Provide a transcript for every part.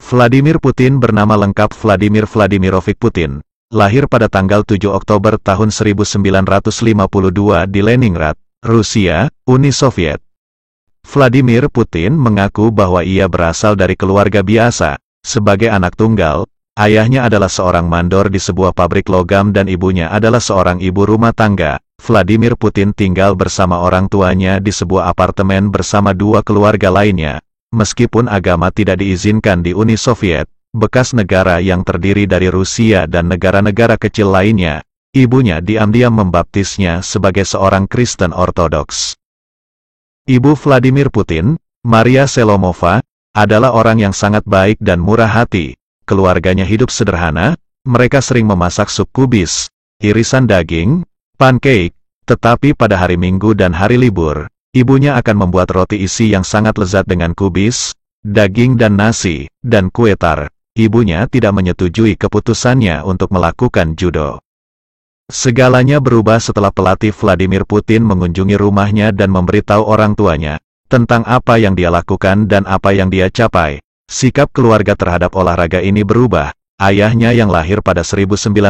Vladimir Putin bernama lengkap Vladimir Vladimirovich Putin, lahir pada tanggal 7 Oktober tahun 1952 di Leningrad, Rusia, Uni Soviet. Vladimir Putin mengaku bahwa ia berasal dari keluarga biasa. Sebagai anak tunggal, ayahnya adalah seorang mandor di sebuah pabrik logam dan ibunya adalah seorang ibu rumah tangga. Vladimir Putin tinggal bersama orang tuanya di sebuah apartemen bersama dua keluarga lainnya. Meskipun agama tidak diizinkan di Uni Soviet, bekas negara yang terdiri dari Rusia dan negara-negara kecil lainnya, ibunya diam-diam membaptisnya sebagai seorang Kristen Ortodoks. Ibu Vladimir Putin, Maria Selomova, adalah orang yang sangat baik dan murah hati. Keluarganya hidup sederhana, mereka sering memasak sup kubis, irisan daging, pancake, tetapi pada hari Minggu dan hari libur, ibunya akan membuat roti isi yang sangat lezat dengan kubis, daging dan nasi, dan kue tar. Ibunya tidak menyetujui keputusannya untuk melakukan judo. Segalanya berubah setelah pelatih Vladimir Putin mengunjungi rumahnya dan memberitahu orang tuanya tentang apa yang dia lakukan dan apa yang dia capai. Sikap keluarga terhadap olahraga ini berubah. Ayahnya yang lahir pada 1911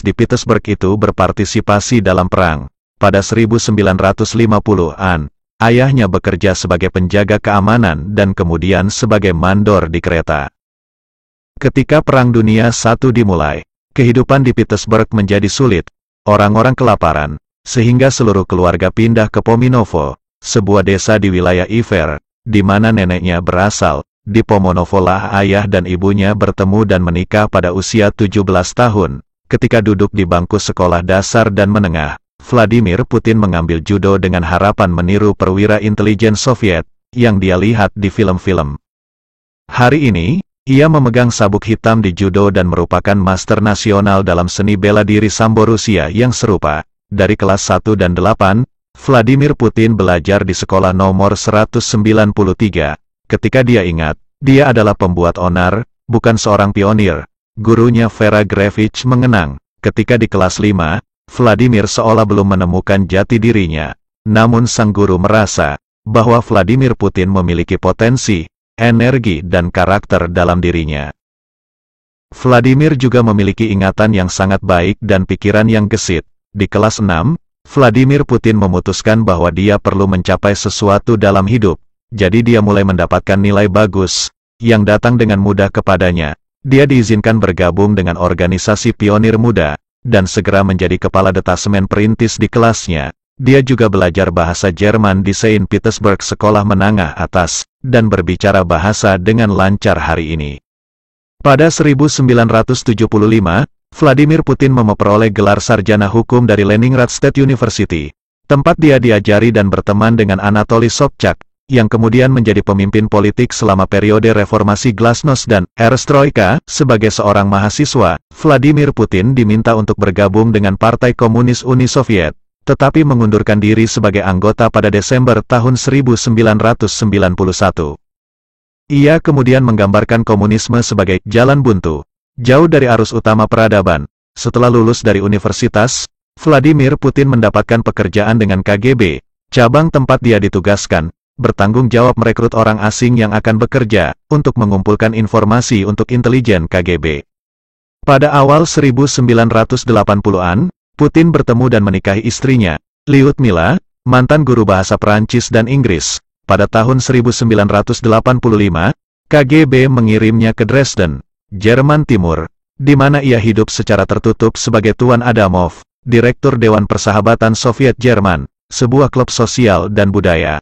di Petersburg itu berpartisipasi dalam perang. Pada 1950-an, ayahnya bekerja sebagai penjaga keamanan dan kemudian sebagai mandor di kereta. Ketika Perang Dunia I dimulai, kehidupan di Petersburg menjadi sulit. Orang-orang kelaparan, sehingga seluruh keluarga pindah ke Pominovo, sebuah desa di wilayah Iver, di mana neneknya berasal. Di Pomonovo lah ayah dan ibunya bertemu dan menikah pada usia 17 tahun. Ketika duduk di bangku sekolah dasar dan menengah, Vladimir Putin mengambil judo dengan harapan meniru perwira intelijen Soviet yang dia lihat di film-film. Hari ini, ia memegang sabuk hitam di judo dan merupakan master nasional dalam seni bela diri sambo Rusia yang serupa. Dari kelas 1 dan 8, Vladimir Putin belajar di sekolah nomor 193. Ketika dia ingat, dia adalah pembuat onar, bukan seorang pionir. Gurunya Vera Grevich mengenang, ketika di kelas 5, Vladimir seolah belum menemukan jati dirinya. Namun sang guru merasa bahwa Vladimir Putin memiliki potensi, energi dan karakter dalam dirinya. Vladimir juga memiliki ingatan yang sangat baik dan pikiran yang gesit. Di kelas 6, Vladimir Putin memutuskan bahwa dia perlu mencapai sesuatu dalam hidup. Jadi dia mulai mendapatkan nilai bagus, yang datang dengan mudah kepadanya. Dia diizinkan bergabung dengan organisasi pionir muda, dan segera menjadi kepala detasemen perintis di kelasnya. Dia juga belajar bahasa Jerman di Saint Petersburg Sekolah Menengah Atas, dan berbicara bahasa dengan lancar hari ini. Pada 1975, Vladimir Putin memperoleh gelar sarjana hukum dari Leningrad State University, tempat dia diajari dan berteman dengan Anatoly Sobchak, yang kemudian menjadi pemimpin politik selama periode reformasi Glasnost dan Perestroika. Sebagai seorang mahasiswa, Vladimir Putin diminta untuk bergabung dengan Partai Komunis Uni Soviet, tetapi mengundurkan diri sebagai anggota pada Desember tahun 1991. Ia kemudian menggambarkan komunisme sebagai jalan buntu, jauh dari arus utama peradaban. Setelah lulus dari universitas, Vladimir Putin mendapatkan pekerjaan dengan KGB, cabang tempat dia ditugaskan, bertanggung jawab merekrut orang asing yang akan bekerja untuk mengumpulkan informasi untuk intelijen KGB. Pada awal 1980-an, Putin bertemu dan menikahi istrinya, Lyudmila, mantan guru bahasa Perancis dan Inggris. Pada tahun 1985, KGB mengirimnya ke Dresden, Jerman Timur, di mana ia hidup secara tertutup sebagai Tuan Adamov, Direktur Dewan Persahabatan Soviet Jerman, sebuah klub sosial dan budaya.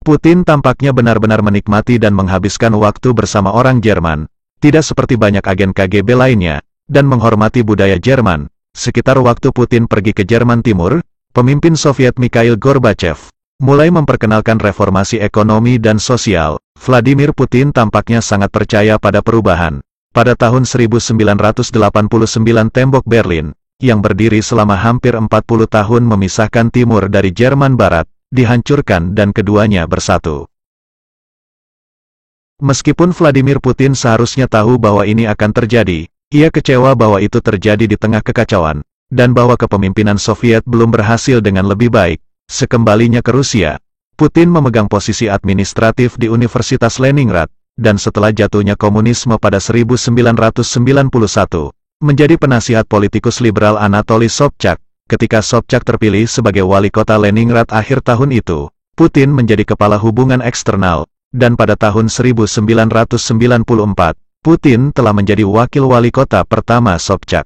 Putin tampaknya benar-benar menikmati dan menghabiskan waktu bersama orang Jerman, tidak seperti banyak agen KGB lainnya, dan menghormati budaya Jerman. Sekitar waktu Putin pergi ke Jerman Timur, pemimpin Soviet Mikhail Gorbachev mulai memperkenalkan reformasi ekonomi dan sosial. Vladimir Putin tampaknya sangat percaya pada perubahan. Pada tahun 1989 tembok Berlin, yang berdiri selama hampir 40 tahun memisahkan Timur dari Jerman Barat, dihancurkan dan keduanya bersatu. Meskipun Vladimir Putin seharusnya tahu bahwa ini akan terjadi, ia kecewa bahwa itu terjadi di tengah kekacauan, dan bahwa kepemimpinan Soviet belum berhasil dengan lebih baik. Sekembalinya ke Rusia, Putin memegang posisi administratif di Universitas Leningrad, dan setelah jatuhnya komunisme pada 1991, menjadi penasihat politikus liberal Anatoly Sobchak. Ketika Sobchak terpilih sebagai wali kota Leningrad akhir tahun itu, Putin menjadi kepala hubungan eksternal, dan pada tahun 1994, Putin telah menjadi wakil wali kota pertama Sobchak.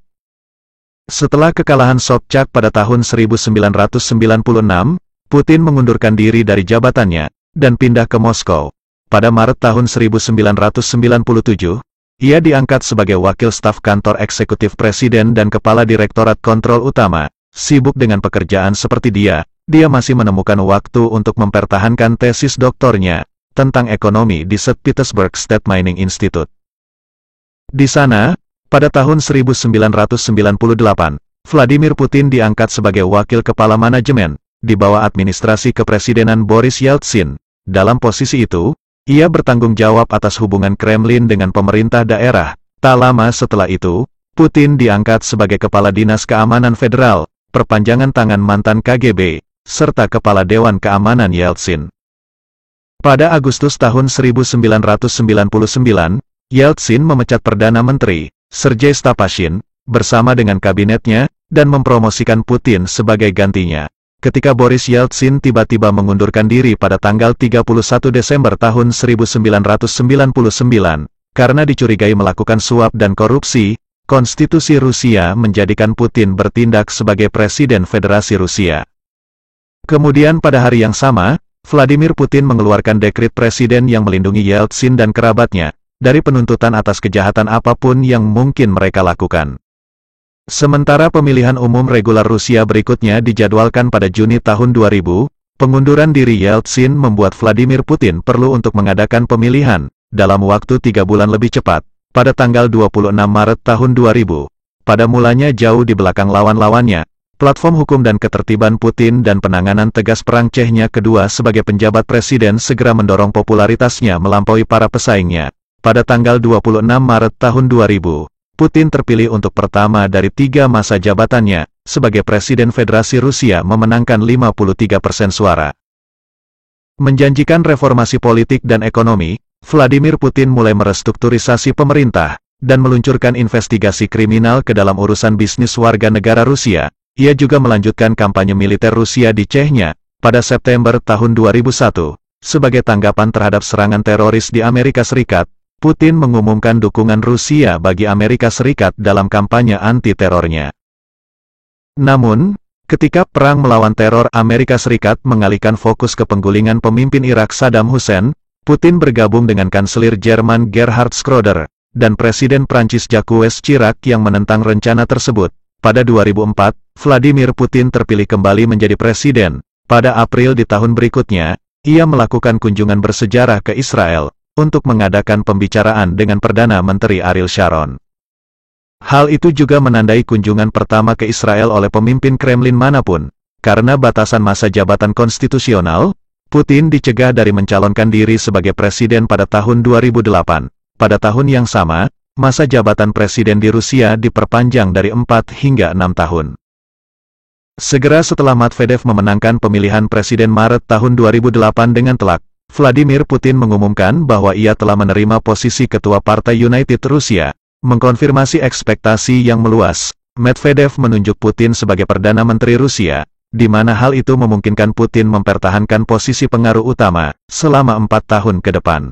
Setelah kekalahan Sobchak pada tahun 1996, Putin mengundurkan diri dari jabatannya, dan pindah ke Moskow. Pada Maret tahun 1997, ia diangkat sebagai wakil staf kantor eksekutif presiden dan kepala direktorat kontrol utama. Sibuk dengan pekerjaan seperti dia masih menemukan waktu untuk mempertahankan tesis doktornya tentang ekonomi di St. Petersburg State Mining Institute. Di sana, pada tahun 1998, Vladimir Putin diangkat sebagai wakil kepala manajemen, di bawah administrasi kepresidenan Boris Yeltsin. Dalam posisi itu, ia bertanggung jawab atas hubungan Kremlin dengan pemerintah daerah. Tak lama setelah itu, Putin diangkat sebagai Kepala Dinas Keamanan Federal, perpanjangan tangan mantan KGB, serta Kepala Dewan Keamanan Yeltsin. Pada Agustus tahun 1999, Yeltsin memecat Perdana Menteri, Sergei Stapashin, bersama dengan kabinetnya, dan mempromosikan Putin sebagai gantinya. Ketika Boris Yeltsin tiba-tiba mengundurkan diri pada tanggal 31 Desember tahun 1999, karena dicurigai melakukan suap dan korupsi, konstitusi Rusia menjadikan Putin bertindak sebagai Presiden Federasi Rusia. Kemudian pada hari yang sama, Vladimir Putin mengeluarkan dekret presiden yang melindungi Yeltsin dan kerabatnya, dari penuntutan atas kejahatan apapun yang mungkin mereka lakukan. Sementara pemilihan umum regular Rusia berikutnya dijadwalkan pada Juni tahun 2000, pengunduran diri Yeltsin membuat Vladimir Putin perlu untuk mengadakan pemilihan, dalam waktu 3 bulan lebih cepat, pada tanggal 26 Maret tahun 2000. Pada mulanya jauh di belakang lawan-lawannya, platform hukum dan ketertiban Putin dan penanganan tegas perang Chechnya kedua sebagai penjabat presiden segera mendorong popularitasnya melampaui para pesaingnya. Pada tanggal 26 Maret tahun 2000, Putin terpilih untuk pertama dari 3 masa jabatannya, sebagai Presiden Federasi Rusia memenangkan 53% suara. Menjanjikan reformasi politik dan ekonomi, Vladimir Putin mulai merestrukturisasi pemerintah, dan meluncurkan investigasi kriminal ke dalam urusan bisnis warga negara Rusia. Ia juga melanjutkan kampanye militer Rusia di Chechnya, pada September tahun 2001. Sebagai tanggapan terhadap serangan teroris di Amerika Serikat, Putin mengumumkan dukungan Rusia bagi Amerika Serikat dalam kampanye anti-terornya. Namun, ketika perang melawan teror Amerika Serikat mengalihkan fokus ke penggulingan pemimpin Irak Saddam Hussein, Putin bergabung dengan Kanselir Jerman Gerhard Schröder, dan Presiden Prancis Jacques Chirac yang menentang rencana tersebut. Pada 2004, Vladimir Putin terpilih kembali menjadi presiden. Pada April di tahun berikutnya, ia melakukan kunjungan bersejarah ke Israel, untuk mengadakan pembicaraan dengan Perdana Menteri Ariel Sharon. Hal itu juga menandai kunjungan pertama ke Israel oleh pemimpin Kremlin manapun. Karena batasan masa jabatan konstitusional, Putin dicegah dari mencalonkan diri sebagai presiden pada tahun 2008. Pada tahun yang sama, masa jabatan presiden di Rusia diperpanjang dari 4 hingga 6 tahun. Segera setelah Medvedev memenangkan pemilihan presiden Maret tahun 2008 dengan telak, Vladimir Putin mengumumkan bahwa ia telah menerima posisi ketua Partai United Rusia, mengkonfirmasi ekspektasi yang meluas. Medvedev menunjuk Putin sebagai Perdana Menteri Rusia, di mana hal itu memungkinkan Putin mempertahankan posisi pengaruh utama selama 4 tahun ke depan.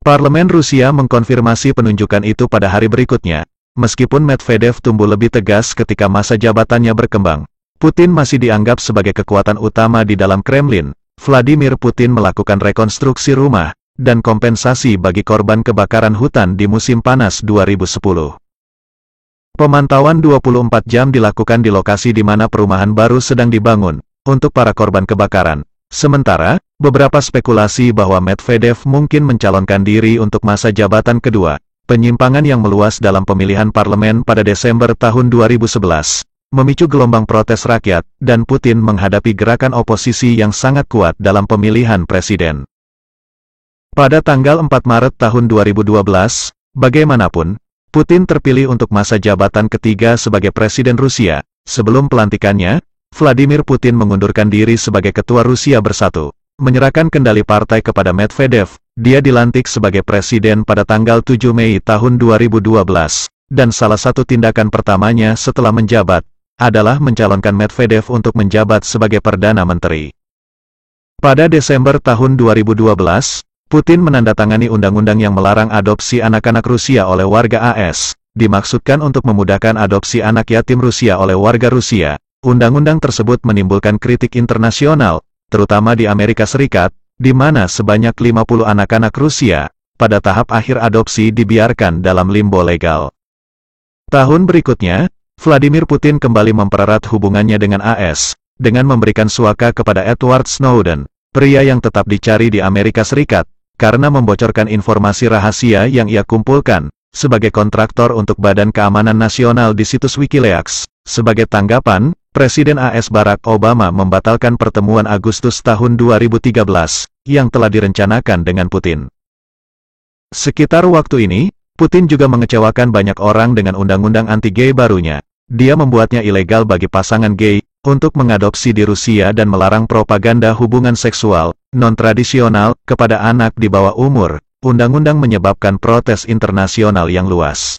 Parlemen Rusia mengkonfirmasi penunjukan itu pada hari berikutnya. Meskipun Medvedev tumbuh lebih tegas ketika masa jabatannya berkembang, Putin masih dianggap sebagai kekuatan utama di dalam Kremlin. Vladimir Putin melakukan rekonstruksi rumah, dan kompensasi bagi korban kebakaran hutan di musim panas 2010. Pemantauan 24 jam dilakukan di lokasi di mana perumahan baru sedang dibangun, untuk para korban kebakaran. Sementara, beberapa spekulasi bahwa Medvedev mungkin mencalonkan diri untuk masa jabatan kedua. Penyimpangan yang meluas dalam pemilihan parlemen pada Desember tahun 2011. Memicu gelombang protes rakyat, dan Putin menghadapi gerakan oposisi yang sangat kuat dalam pemilihan presiden. Pada tanggal 4 Maret tahun 2012, bagaimanapun, Putin terpilih untuk masa jabatan ketiga sebagai presiden Rusia. Sebelum pelantikannya, Vladimir Putin mengundurkan diri sebagai ketua Rusia Bersatu, menyerahkan kendali partai kepada Medvedev, dia dilantik sebagai presiden pada tanggal 7 Mei tahun 2012, dan salah satu tindakan pertamanya setelah menjabat adalah mencalonkan Medvedev untuk menjabat sebagai Perdana Menteri. Pada Desember tahun 2012, Putin menandatangani undang-undang yang melarang adopsi anak-anak Rusia oleh warga AS, dimaksudkan untuk memudahkan adopsi anak yatim Rusia oleh warga Rusia. Undang-undang tersebut menimbulkan kritik internasional, terutama di Amerika Serikat, di mana sebanyak 50 anak-anak Rusia, pada tahap akhir adopsi dibiarkan dalam limbo legal. Tahun berikutnya, Vladimir Putin kembali mempererat hubungannya dengan AS, dengan memberikan suaka kepada Edward Snowden, pria yang tetap dicari di Amerika Serikat, karena membocorkan informasi rahasia yang ia kumpulkan, sebagai kontraktor untuk Badan Keamanan Nasional di situs Wikileaks. Sebagai tanggapan, Presiden AS Barack Obama membatalkan pertemuan Agustus tahun 2013, yang telah direncanakan dengan Putin. Sekitar waktu ini, Putin juga mengecewakan banyak orang dengan undang-undang anti-gay barunya. Dia membuatnya ilegal bagi pasangan gay untuk mengadopsi di Rusia dan melarang propaganda hubungan seksual non-tradisional kepada anak di bawah umur. Undang-undang menyebabkan protes internasional yang luas.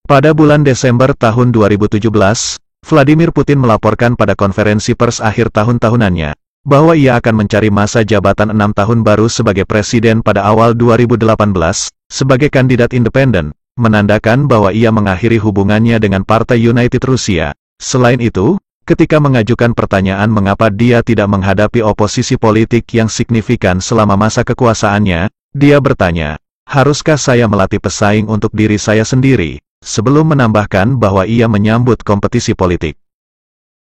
Pada bulan Desember tahun 2017, Vladimir Putin melaporkan pada konferensi pers akhir tahun-tahunannya bahwa ia akan mencari masa jabatan 6 tahun baru sebagai presiden pada awal 2018, sebagai kandidat independen, menandakan bahwa ia mengakhiri hubungannya dengan Partai United Rusia. Selain itu, ketika mengajukan pertanyaan mengapa dia tidak menghadapi oposisi politik yang signifikan selama masa kekuasaannya, dia bertanya, haruskah saya melatih pesaing untuk diri saya sendiri, sebelum menambahkan bahwa ia menyambut kompetisi politik.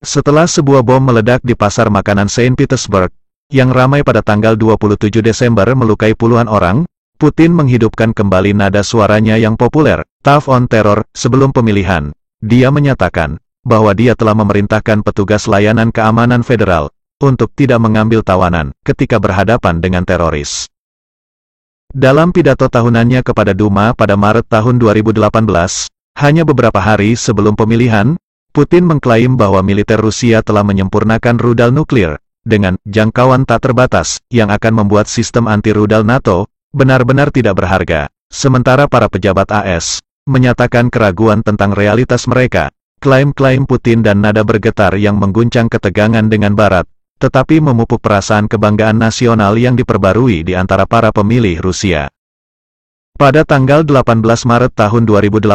Setelah sebuah bom meledak di pasar makanan Saint Petersburg, yang ramai pada tanggal 27 Desember melukai puluhan orang, Putin menghidupkan kembali nada suaranya yang populer, Tough on Terror, sebelum pemilihan. Dia menyatakan bahwa dia telah memerintahkan petugas layanan keamanan federal untuk tidak mengambil tawanan ketika berhadapan dengan teroris. Dalam pidato tahunannya kepada Duma pada Maret tahun 2018, hanya beberapa hari sebelum pemilihan, Putin mengklaim bahwa militer Rusia telah menyempurnakan rudal nuklir dengan jangkauan tak terbatas yang akan membuat sistem anti-rudal NATO benar-benar tidak berharga. Sementara para pejabat AS menyatakan keraguan tentang realitas mereka. Klaim-klaim Putin dan nada bergetar yang mengguncang ketegangan dengan Barat, tetapi memupuk perasaan kebanggaan nasional yang diperbarui di antara para pemilih Rusia. Pada tanggal 18 Maret tahun 2018,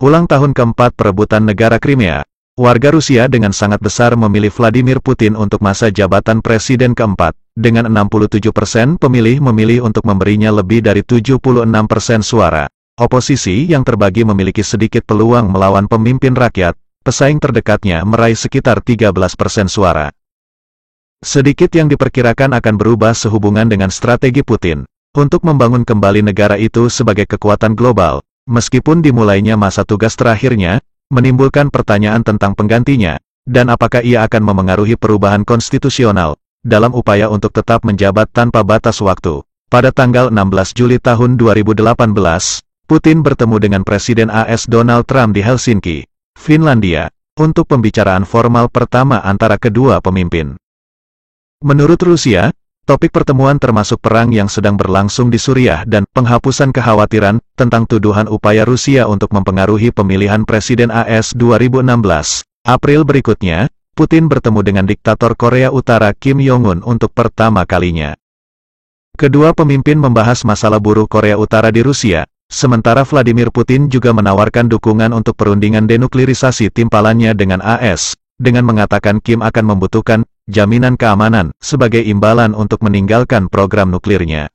ulang tahun keempat perebutan negara Crimea, warga Rusia dengan sangat besar memilih Vladimir Putin untuk masa jabatan presiden keempat. Dengan 67% pemilih memilih untuk memberinya lebih dari 76% suara. Oposisi yang terbagi memiliki sedikit peluang melawan pemimpin rakyat, pesaing terdekatnya meraih sekitar 13% suara. Sedikit yang diperkirakan akan berubah sehubungan dengan strategi Putin untuk membangun kembali negara itu sebagai kekuatan global, meskipun dimulainya masa tugas terakhirnya, menimbulkan pertanyaan tentang penggantinya, dan apakah ia akan memengaruhi perubahan konstitusional dalam upaya untuk tetap menjabat tanpa batas waktu. Pada tanggal 16 Juli tahun 2018, Putin bertemu dengan Presiden AS Donald Trump di Helsinki, Finlandia, untuk pembicaraan formal pertama antara kedua pemimpin. Menurut Rusia, topik pertemuan termasuk perang yang sedang berlangsung di Suriah dan penghapusan kekhawatiran tentang tuduhan upaya Rusia untuk mempengaruhi pemilihan Presiden AS 2016. April berikutnya, Putin bertemu dengan diktator Korea Utara Kim Jong-un untuk pertama kalinya. Kedua pemimpin membahas masalah buruh Korea Utara di Rusia, sementara Vladimir Putin juga menawarkan dukungan untuk perundingan denuklirisasi timpalannya dengan AS, dengan mengatakan Kim akan membutuhkan jaminan keamanan sebagai imbalan untuk meninggalkan program nuklirnya.